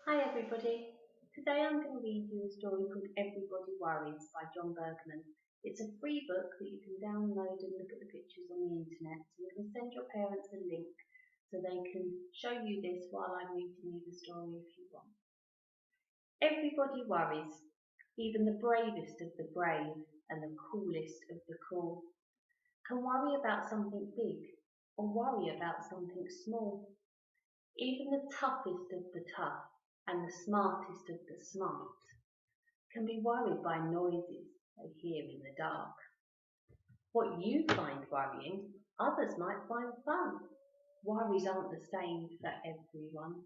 Hi everybody. Today I'm going to read you a story called Everybody Worries by Jon Burgerman. It's a free book that you can download and look at the pictures on the internet. So you can send your parents a link so they can show you this while I'm reading you the story if you want. Everybody worries, even the bravest of the brave and the coolest of the cool can worry about something big or worry about something small. Even the toughest of the tough and the smartest of the smart can be worried by noises they hear in the dark. What you find worrying, others might find fun. Worries aren't the same for everyone.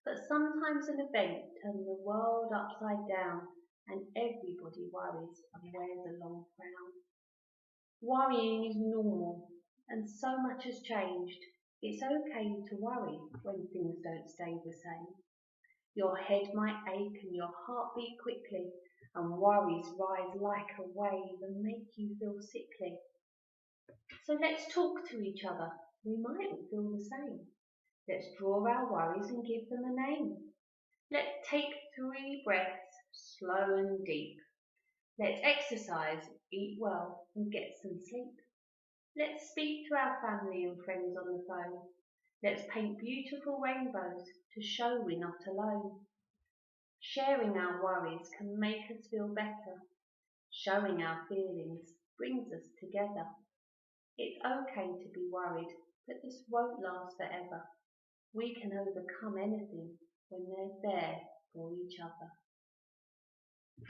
But sometimes an event turns the world upside down and everybody worries and wears a long frown. Worrying is normal and so much has changed. It's okay to worry when things don't stay the same. Your head might ache and your heart beat quickly, and worries rise like a wave and make you feel sickly. So let's talk to each other. We might all feel the same. Let's draw our worries and give them a name. Let's take 3 breaths, slow and deep. Let's exercise, eat well, and get some sleep. Let's speak to our family and friends on the phone. Let's paint beautiful rainbows to show we're not alone. Sharing our worries can make us feel better. Showing our feelings brings us together. It's okay to be worried, but this won't last forever. We can overcome anything when they're there for each other.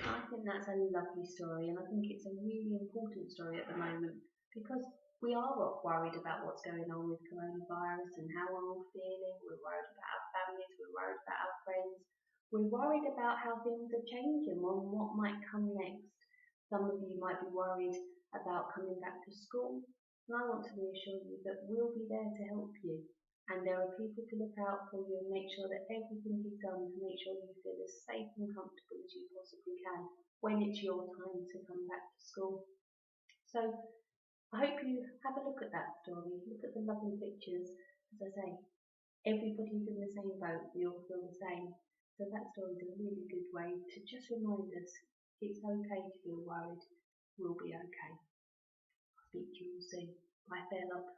I think that's a lovely story, and I think it's a really important story at the moment because we are worried about what's going on with coronavirus and how we're all feeling. We're worried about our families, we're worried about our friends, we're worried about how things are changing and what might come next. Some of you might be worried about coming back to school, and I want to reassure you that we'll be there to help you. And there are people to look out for you and make sure that everything is done to make sure you feel as safe and comfortable as you possibly can when it's your time to come back to school. So I hope you have a look at that story, look at the lovely pictures. As I say, everybody's in the same boat, we all feel the same. So that story is a really good way to just remind us it's okay to feel worried, we'll be okay. I'll speak to you all soon. Bye, fair love.